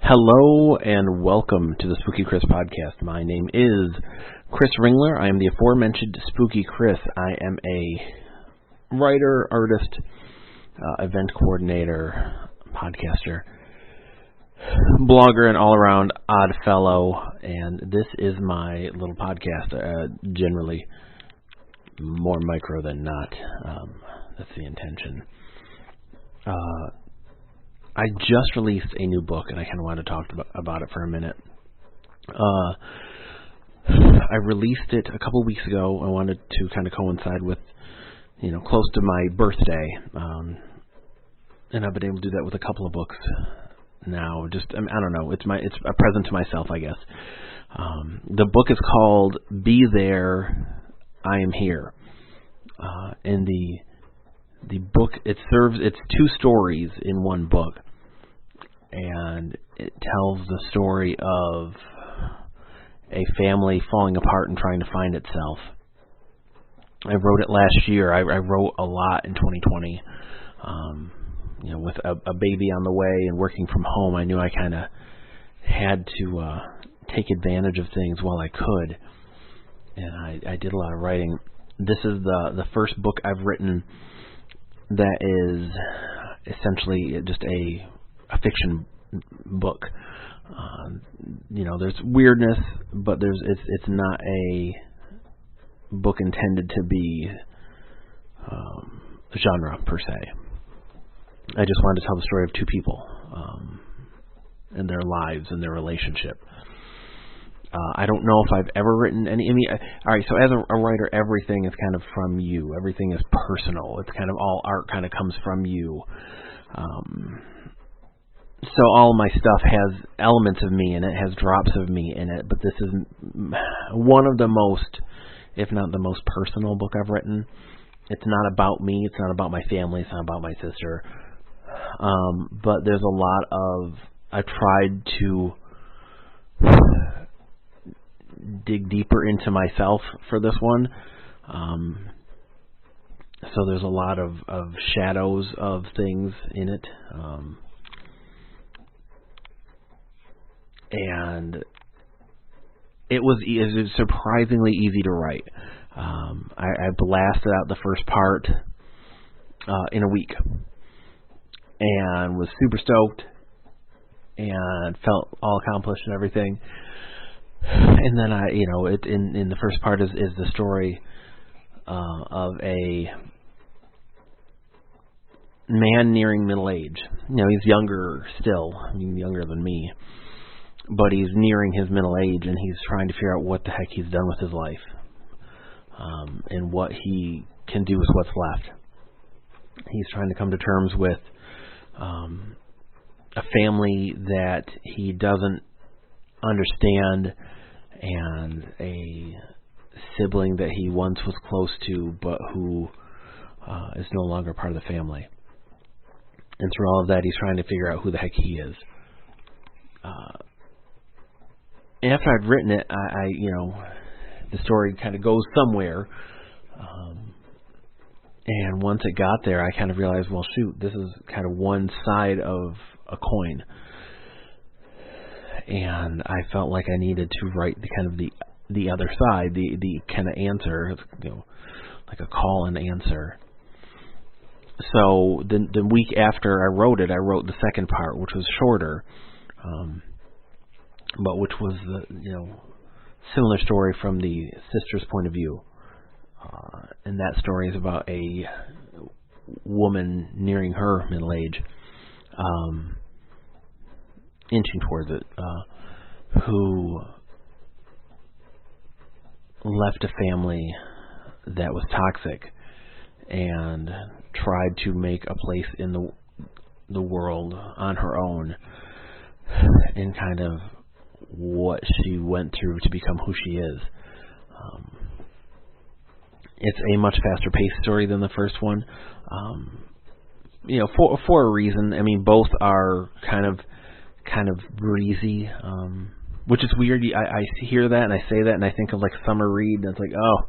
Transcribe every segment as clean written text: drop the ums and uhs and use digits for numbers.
Hello and welcome to the Spooky Chris podcast. My name is Chris Ringler. I am the aforementioned Spooky Chris. I am a writer, artist, event coordinator, podcaster, blogger, and all-around odd fellow. And this is my little podcast, generally more micro than not. That's the intention. I just released a new book, and I kind of wanted to talk about it for a minute. I released it a couple of weeks ago. I wanted to kind of coincide with, close to my birthday, and I've been able to do that with a couple of books now. I don't know. It's a present to myself, I guess. The book is called "Be There, I Am Here," and the book it's two stories in one book. And it tells the story of a family falling apart and trying to find itself. I wrote it last year. I wrote a lot in 2020. With a baby on the way and working from home, I knew I kind of had to take advantage of things while I could. And I did a lot of writing. This is the first book I've written that is essentially just a fiction book. There's weirdness, but it's not a book intended to be genre per se. I just wanted to tell the story of two people and their lives and their relationship. I don't know if I've ever written any. All right. So as a writer, everything is kind of from you. Everything is personal. It's kind of all art kind of comes from you. So all my stuff has elements of me in it, has drops of me in it, but this is one of the most, if not the most personal book I've written. It's not about me, it's not about my family, it's not about my sister. But there's a lot of, I tried to dig deeper into myself for this one. So there's a lot of shadows of things in it. And it was surprisingly easy to write. I blasted out the first part in a week and was super stoked and felt all accomplished and everything. And then in the first part is the story of a man nearing middle age. He's younger still, younger than me. But he's nearing his middle age, and he's trying to figure out what the heck he's done with his life, and what he can do with what's left. He's trying to come to terms with a family that he doesn't understand, and a sibling that he once was close to, but who is no longer part of the family. And through all of that, he's trying to figure out who the heck he is. After I'd written it, the story kind of goes somewhere. And once it got there, I kind of realized, well, shoot, this is kind of one side of a coin. And I felt like I needed to write the other side, the kind of answer, like a call and answer. So the week after I wrote it, I wrote the second part, which was shorter. But which was the similar story from the sister's point of view, and that story is about a woman nearing her middle age, inching towards it, who left a family that was toxic and tried to make a place in the world on her own, and kind of what she went through to become who she is. It's a much faster paced story than the first one. For a reason. Both are kind of breezy, which is weird. I hear that and I say that and I think of like summer read, and it's like, oh,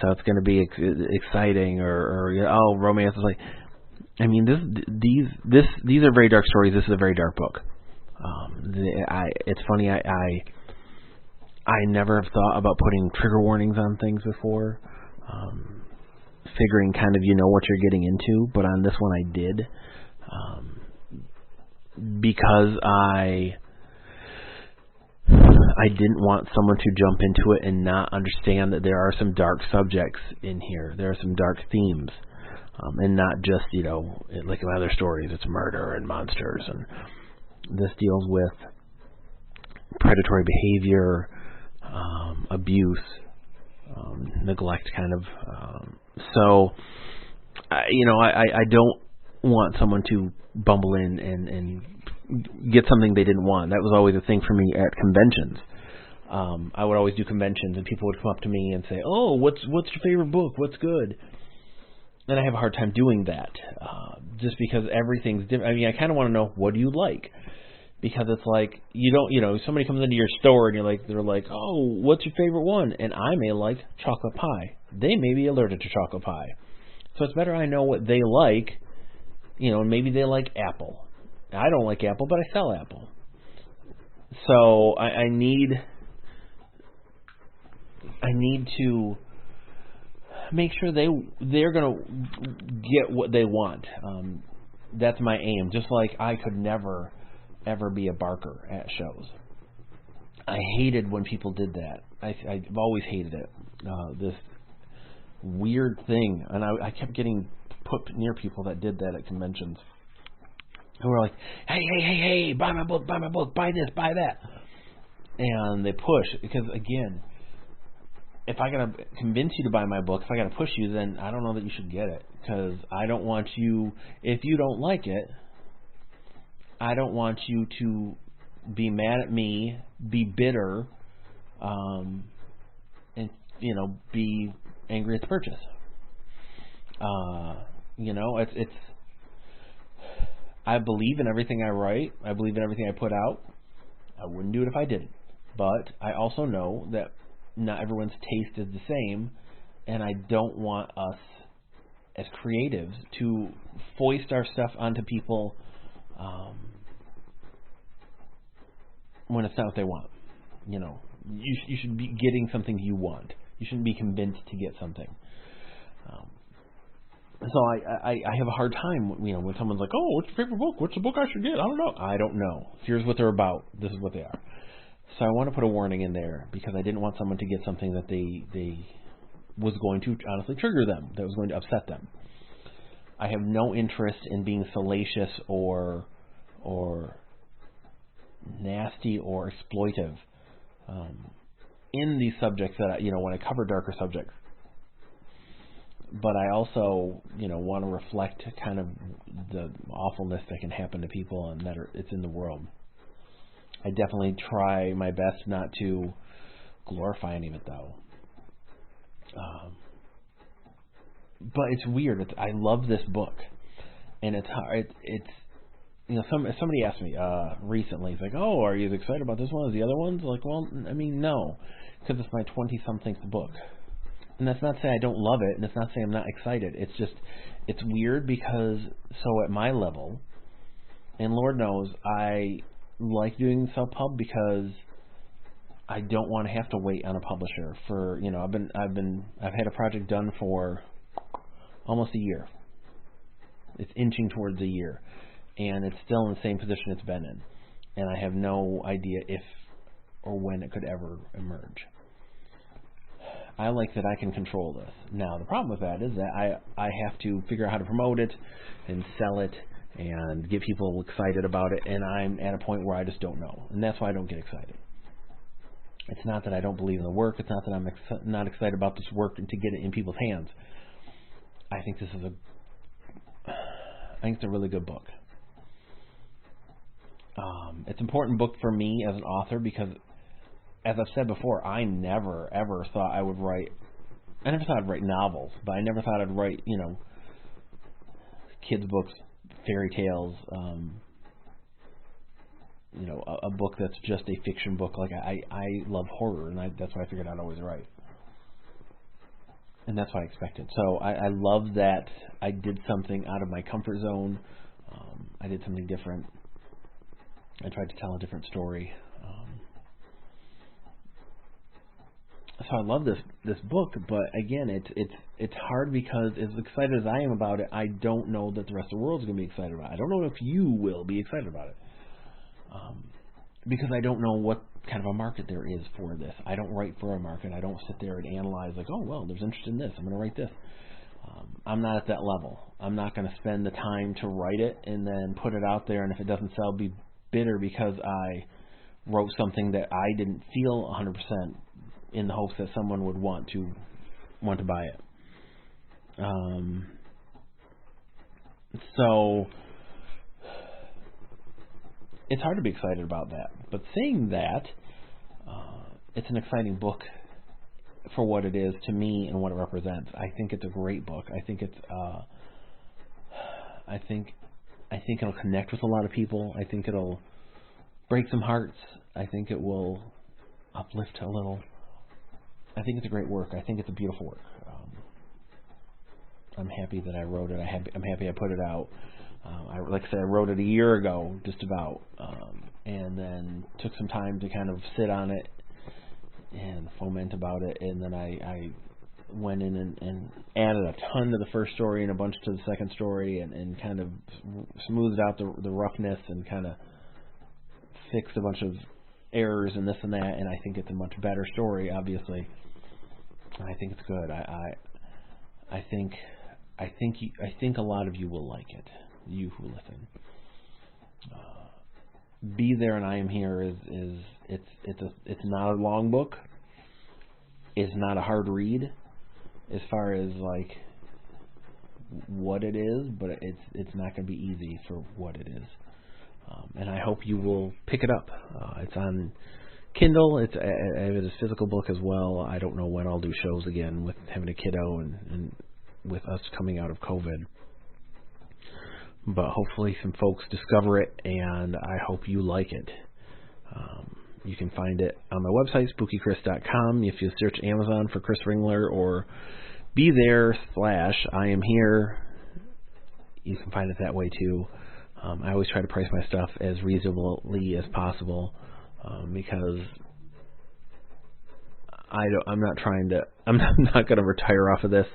so it's going to be exciting, or romance is like. These are very dark stories. This is a very dark book. It's funny. I never have thought about putting trigger warnings on things before, figuring kind of what you're getting into. But on this one, I did, because I didn't want someone to jump into it and not understand that there are some dark subjects in here. There are some dark themes, and not just like in other stories, it's murder and monsters. And this deals with predatory behavior, abuse, neglect, kind of. So, I don't want someone to bumble in and get something they didn't want. That was always a thing for me at conventions. I would always do conventions, and people would come up to me and say, "Oh, what's your favorite book? What's good?" And I have a hard time doing that, just because everything's different. I mean, I kind of want to know, what do you like? Because it's like, somebody comes into your store and they're like, "Oh, what's your favorite one?" And I may like chocolate pie. They may be allergic to chocolate pie. So it's better I know what they like, and maybe they like apple. I don't like apple, but I sell apple. So I need to make sure they're going to get what they want. That's my aim. Just like I could never ever be a barker at shows. I hated when people did that. I've always hated it. This weird thing, and I kept getting put near people that did that at conventions, who were like, hey, buy my book, buy this, buy that. And they push, because again, if I gotta convince you to buy my book, if I gotta push you, then I don't know that you should get it, because I don't want you, if you don't like it, I don't want you to be mad at me, be bitter, and be angry at the purchase. It's I believe in everything I write. I believe in everything I put out. I wouldn't do it if I didn't. But I also know that not everyone's taste is the same, and I don't want us as creatives to foist our stuff onto people when it's not what they want. You should be getting something you want. You shouldn't be convinced to get something. So I have a hard time, when someone's like, "Oh, what's your favorite book? What's the book I should get?" I don't know. Here's what they're about. This is what they are. So I want to put a warning in there, because I didn't want someone to get something that they was going to honestly trigger them, that was going to upset them. I have no interest in being salacious or nasty or exploitive in these subjects that when I cover darker subjects. But I also, want to reflect kind of the awfulness that can happen to people and that it's in the world. I definitely try my best not to glorify any of it, though. But it's weird. I love this book, and it's hard. Somebody asked me recently. It's like, "Oh, are you as excited about this one as the other ones?" Like, well, I mean, no, because it's my 20-somethingth book. And that's not to say I don't love it, and it's not to say I'm not excited. It's just, it's weird because, so at my level, and Lord knows, I like doing self-pub because I don't want to have to wait on a publisher for, I've had a project done for almost a year. It's inching towards a year, and it's still in the same position it's been in. And I have no idea if or when it could ever emerge. I like that I can control this. Now, the problem with that is that I have to figure out how to promote it and sell it and get people excited about it, and I'm at a point where I just don't know. And that's why I don't get excited. It's not that I don't believe in the work. It's not that I'm not excited about this work and to get it in people's hands. I think it's a really good book. It's an important book for me as an author because, as I've said before, I never, ever thought I would write... I never thought I'd write novels, but I never thought I'd write, kids' books, fairy tales, a book that's just a fiction book. Like, I love horror, and that's why I figured I'd always write. And that's what I expected. So I love that I did something out of my comfort zone. I did something different. I tried to tell a different story. So I love this book, but again, it's hard because as excited as I am about it, I don't know that the rest of the world's going to be excited about it. I don't know if you will be excited about it, because I don't know what kind of a market there is for this. I don't write for a market. I don't sit there and analyze like, oh well, there's interest in this, I'm going to write this. I'm not at that level. I'm not going to spend the time to write it and then put it out there, and if it doesn't sell, be bitter because I wrote something that I didn't feel 100% in the hopes that someone would want to buy it. So it's hard to be excited about that. But saying that, it's an exciting book for what it is to me and what it represents. I think it's a great book. I think it's I think it'll connect with a lot of people. I think it'll break some hearts. I think it will uplift a little. I think it's a great work. I think it's a beautiful work. I'm happy that I wrote it. I'm happy I put it out. Like I said, I wrote it a year ago, just about, and then took some time to kind of sit on it and foment about it. And then I went in and added a ton to the first story and a bunch to the second story, and kind of smoothed out the roughness and kind of fixed a bunch of errors and this and that. And I think it's a much better story, obviously. I think it's good. I think a lot of you will like it. You who listen. Be There and I Am Here it's not a long book. It's not a hard read as far as like what it is, but it's not going to be easy for what it is. And I hope you will pick it up. It's on Kindle. I have it as a physical book as well. I don't know when I'll do shows again with having a kiddo and with us coming out of COVID. But hopefully some folks discover it, and I hope you like it. You can find it on my website, spookychris.com. If you search Amazon for Chris Ringler or Be There / I Am Here, you can find it that way too. I always try to price my stuff as reasonably as possible, because I'm not going to retire off of this.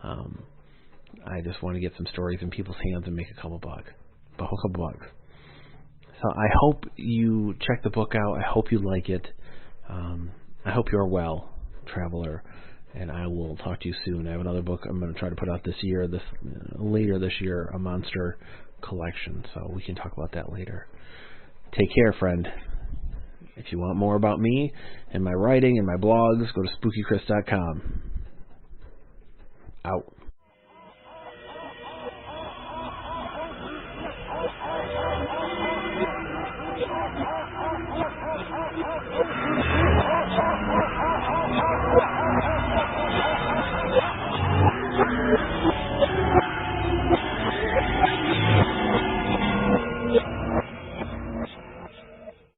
I just want to get some stories in people's hands and make a couple bucks. So I hope you check the book out. I hope you like it. I hope you're well, traveler. And I will talk to you soon. I have another book I'm going to try to put out later this year, a monster collection. So we can talk about that later. Take care, friend. If you want more about me and my writing and my blogs, go to spookychris.com. Out.